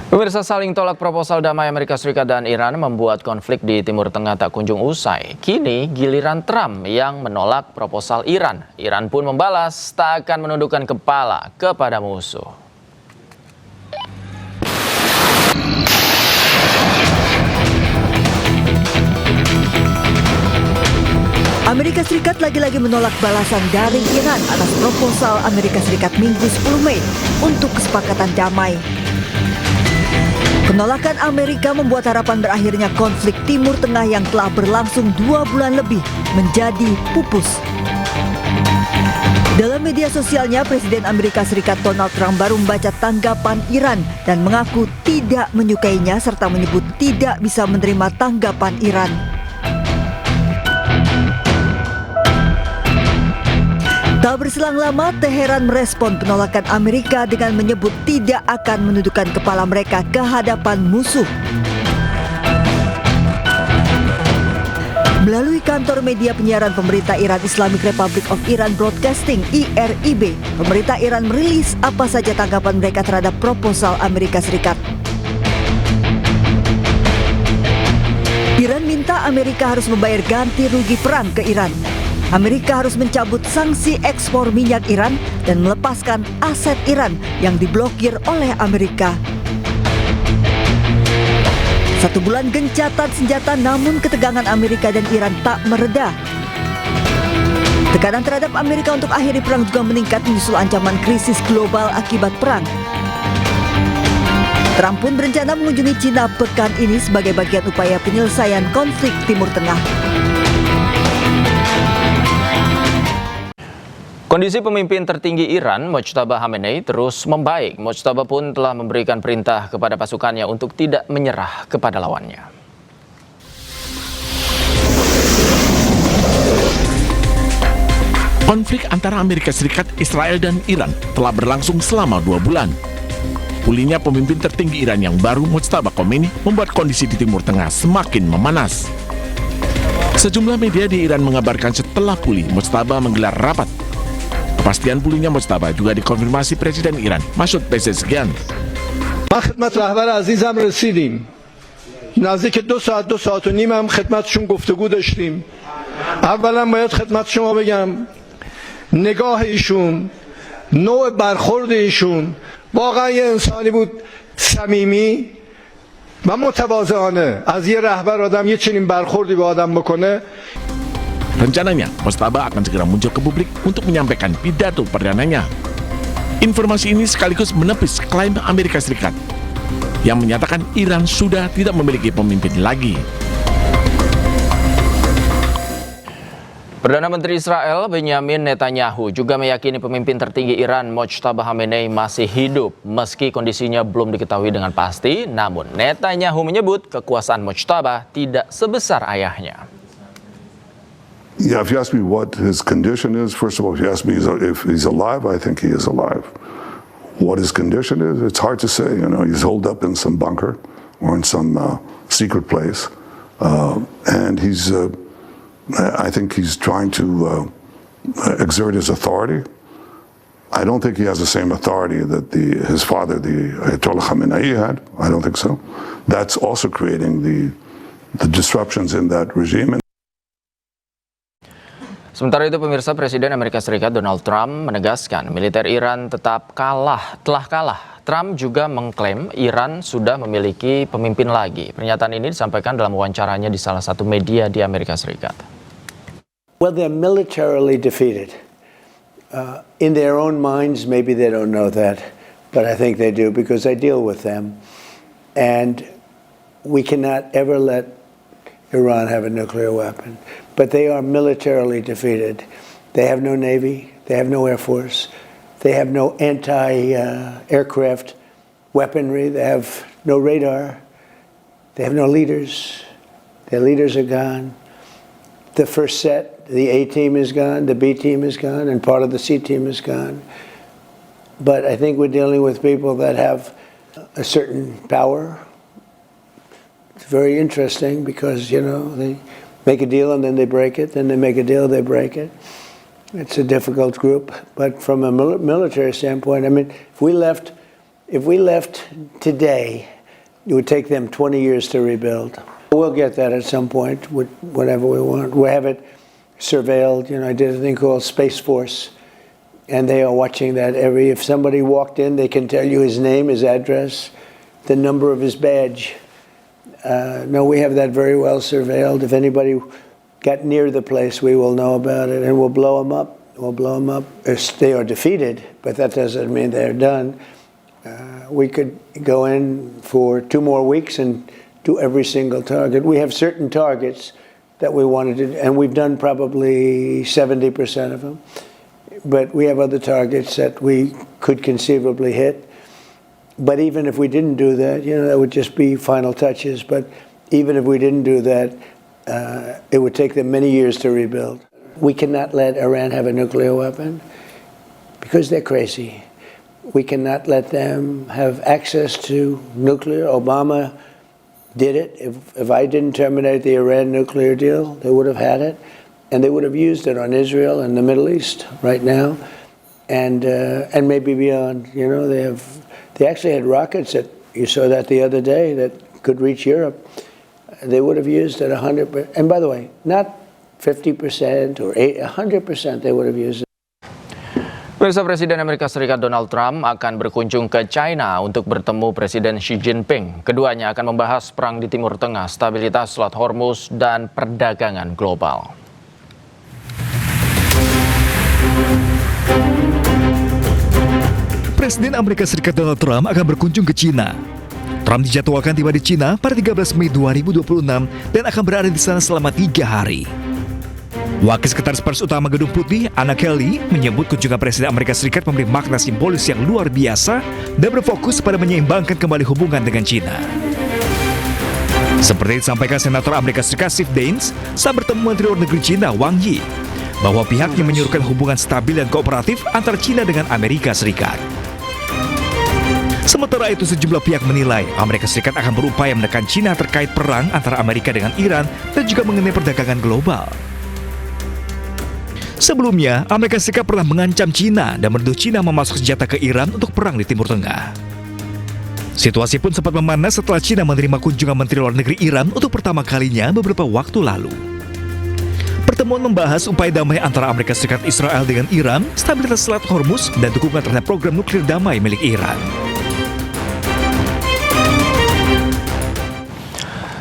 Pemirsa, saling tolak proposal damai Amerika Serikat dan Iran membuat konflik di Timur Tengah tak kunjung usai. Kini giliran Trump yang menolak proposal Iran. Iran pun membalas tak akan menundukkan kepala kepada musuh. Amerika Serikat lagi-lagi menolak balasan dari Iran atas proposal Amerika Serikat Minggu 10 Mei untuk kesepakatan damai. Penolakan Amerika membuat harapan berakhirnya konflik Timur Tengah yang telah berlangsung 2 bulan lebih menjadi pupus. Dalam media sosialnya, Presiden Amerika Serikat Donald Trump baru membaca tanggapan Iran dan mengaku tidak menyukainya serta menyebut tidak bisa menerima tanggapan Iran. Tak berselang lama, Teheran merespon penolakan Amerika dengan menyebut tidak akan menundukkan kepala mereka ke hadapan musuh. Melalui kantor media penyiaran pemerintah Iran, Islamic Republic of Iran Broadcasting (IRIB), pemerintah Iran merilis apa saja tanggapan mereka terhadap proposal Amerika Serikat. Iran minta Amerika harus membayar ganti rugi perang ke Iran. Amerika harus mencabut sanksi ekspor minyak Iran dan melepaskan aset Iran yang diblokir oleh Amerika. 1 bulan gencatan senjata, namun ketegangan Amerika dan Iran tak mereda. Tekanan terhadap Amerika untuk akhiri perang juga meningkat menyusul ancaman krisis global akibat perang. Trump pun berencana mengunjungi Cina pekan ini sebagai bagian upaya penyelesaian konflik Timur Tengah. Kondisi pemimpin tertinggi Iran, Mojtaba Khamenei, terus membaik. Mojtaba pun telah memberikan perintah kepada pasukannya untuk tidak menyerah kepada lawannya. Konflik antara Amerika Serikat, Israel, dan Iran telah berlangsung selama 2 bulan. Pulihnya pemimpin tertinggi Iran yang baru, Mojtaba Khomeini, membuat kondisi di Timur Tengah semakin memanas. Sejumlah media di Iran mengabarkan setelah pulih, Mojtaba menggelar rapat. Kepastian pulihnya Mojtaba juga dikonfirmasi Presiden Iran, Masoud Pezeshkian. ما خدمت رهبر عزیزم رسیدیم. نزدیک 2 ساعت و نیم هم خدمتشون گفتگو داشتیم. اولا باید خدمت شما بگم نگاه ایشون، نوع برخورد ایشون واقعا یه انسانی بود صمیمی و متواضعانه. از یه رهبر آدم یه چنین برخوردی به آدم بکنه. Rencananya, Mojtaba akan segera muncul ke publik untuk menyampaikan pidato perdananya. Informasi ini sekaligus menepis klaim Amerika Serikat yang menyatakan Iran sudah tidak memiliki pemimpin lagi. Perdana Menteri Israel Benjamin Netanyahu juga meyakini pemimpin tertinggi Iran, Mojtaba Khamenei, masih hidup meski kondisinya belum diketahui dengan pasti. Namun Netanyahu menyebut kekuasaan Mojtaba tidak sebesar ayahnya. Yeah, if you ask me what his condition is, first of all, if you ask me if he's alive, I think he is alive. What his condition is, it's hard to say. You know, he's holed up in some bunker or in some secret place, and he's. I think he's trying to exert his authority. I don't think he has the same authority that his father, the Ayatollah Khamenei, had. I don't think so. That's also creating the disruptions in that regime. Sementara itu, pemirsa, Presiden Amerika Serikat Donald Trump menegaskan militer Iran telah kalah. Trump juga mengklaim Iran sudah memiliki pemimpin lagi. Pernyataan ini disampaikan dalam wawancaranya di salah satu media di Amerika Serikat. Well, they're militarily defeated. In their own minds, maybe they don't know that, but I think they do because I deal with them. And we cannot ever let Iran have a nuclear weapon. But they are militarily defeated. They have no navy. They have no air force. They have no anti-aircraft weaponry. They have no radar. They have no leaders. Their leaders are gone. The first set, the A team is gone, the B team is gone, and part of the C team is gone. But I think we're dealing with people that have a certain power. It's very interesting because, you know, they make a deal and then they break it, then they make a deal, they break it. It's a difficult group, but from a military standpoint, I mean, if we left today It would take them 20 years to rebuild. We'll get that at some point, whatever we want. We have it surveilled. I did a thing called Space Force, and they are watching that if somebody walked in, they can tell you his name, his address, the number of his badge. No, we have that very well surveilled. If anybody got near the place, we will know about it, and we'll blow them up. We'll blow them up. They are defeated, but that doesn't mean they're done. We could go in for 2 more weeks and do every single target. We have certain targets that we wanted to, and we've done probably 70% of them. But we have other targets that we could conceivably hit. But even if we didn't do that, that would just be final touches. But even if we didn't do that, it would take them many years to rebuild. We cannot let Iran have a nuclear weapon because they're crazy. We cannot let them have access to nuclear. Obama did it. If I didn't terminate the Iran nuclear deal, they would have had it, and they would have used it on Israel and the Middle East right now, and maybe beyond. They actually had rockets that you saw that the other day that could reach Europe. They would have used it 100%. And by the way, not 50% or 100%. They would have used it. Pemirsa, Presiden Amerika Serikat Donald Trump akan berkunjung ke China untuk bertemu Presiden Xi Jinping. Keduanya akan membahas perang di Timur Tengah, stabilitas Selat Hormuz, dan perdagangan global. Presiden Amerika Serikat Donald Trump akan berkunjung ke China. Trump dijadwalkan tiba di China pada 13 Mei 2026 dan akan berada di sana selama 3 hari. Wakil Sekretaris Pers Utama Gedung Putih, Anna Kelly, menyebut kunjungan Presiden Amerika Serikat memberi makna simbolis yang luar biasa dan berfokus pada menyeimbangkan kembali hubungan dengan China. Seperti disampaikan Senator Amerika Serikat Steve Daines saat bertemu Menteri Luar Negeri China Wang Yi, bahwa pihaknya menyuruhkan hubungan stabil dan kooperatif antara China dengan Amerika Serikat. Sementara itu, sejumlah pihak menilai Amerika Serikat akan berupaya menekan China terkait perang antara Amerika dengan Iran dan juga mengenai perdagangan global. Sebelumnya, Amerika Serikat pernah mengancam China dan menuduh China memasuk senjata ke Iran untuk perang di Timur Tengah. Situasi pun sempat memanas setelah China menerima kunjungan Menteri Luar Negeri Iran untuk pertama kalinya beberapa waktu lalu. Pertemuan membahas upaya damai antara Amerika Serikat Israel dengan Iran, stabilitas Selat Hormuz, dan dukungan terhadap program nuklir damai milik Iran.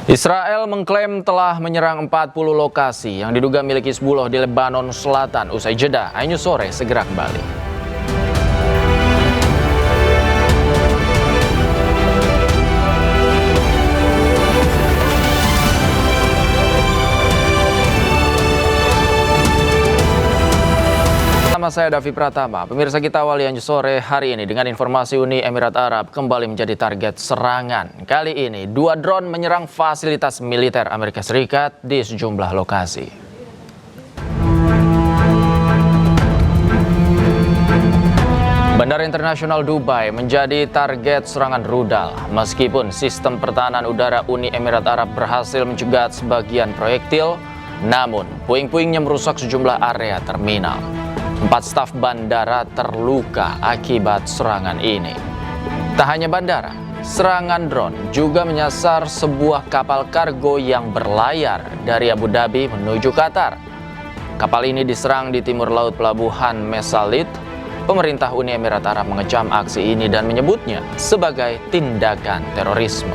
Israel mengklaim telah menyerang 40 lokasi yang diduga milik Hizbullah di Lebanon Selatan. Usai jeda, iNews Sore segera kembali. Saya Davi Pratama. Pemirsa, kita awali iNews Sore hari ini dengan informasi Uni Emirat Arab kembali menjadi target serangan. Kali ini 2 drone menyerang fasilitas militer Amerika Serikat di sejumlah lokasi. Bandara Internasional Dubai menjadi target serangan rudal. Meskipun sistem pertahanan udara Uni Emirat Arab berhasil mencegat sebagian proyektil, namun puing-puingnya merusak sejumlah area terminal. 4 staf bandara terluka akibat serangan ini. Tak hanya bandara, serangan drone juga menyasar sebuah kapal kargo yang berlayar dari Abu Dhabi menuju Qatar. Kapal ini diserang di timur laut pelabuhan Mesalit. Pemerintah Uni Emirat Arab mengecam aksi ini dan menyebutnya sebagai tindakan terorisme.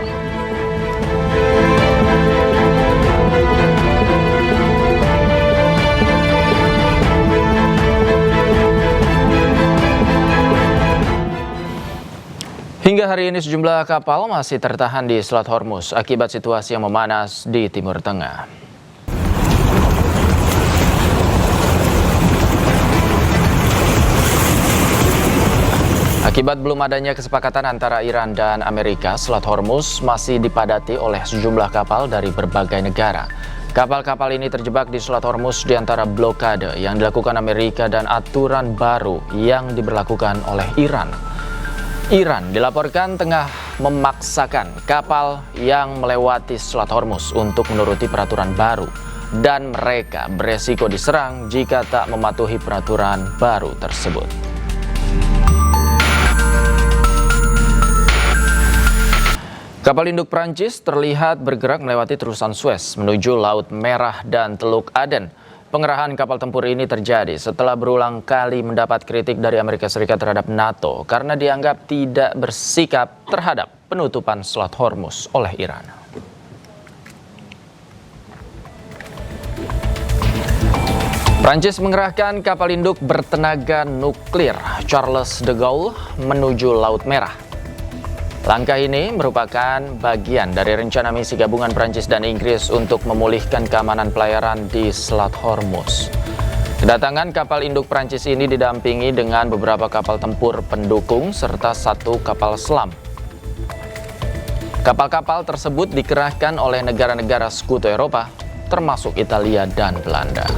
Hingga hari ini sejumlah kapal masih tertahan di Selat Hormuz akibat situasi yang memanas di Timur Tengah. Akibat belum adanya kesepakatan antara Iran dan Amerika, Selat Hormuz masih dipadati oleh sejumlah kapal dari berbagai negara. Kapal-kapal ini terjebak di Selat Hormuz di antara blokade yang dilakukan Amerika dan aturan baru yang diberlakukan oleh Iran. Iran dilaporkan tengah memaksakan kapal yang melewati Selat Hormuz untuk menuruti peraturan baru, dan mereka beresiko diserang jika tak mematuhi peraturan baru tersebut. Kapal induk Prancis terlihat bergerak melewati terusan Suez menuju Laut Merah dan Teluk Aden. Pengerahan kapal tempur ini terjadi setelah berulang kali mendapat kritik dari Amerika Serikat terhadap NATO karena dianggap tidak bersikap terhadap penutupan Selat Hormuz oleh Iran. Prancis mengerahkan kapal induk bertenaga nuklir Charles de Gaulle menuju Laut Merah. Langkah ini merupakan bagian dari rencana misi gabungan Prancis dan Inggris untuk memulihkan keamanan pelayaran di Selat Hormuz. Kedatangan kapal induk Prancis ini didampingi dengan beberapa kapal tempur pendukung serta 1 kapal selam. Kapal-kapal tersebut dikerahkan oleh negara-negara sekutu Eropa, termasuk Italia dan Belanda.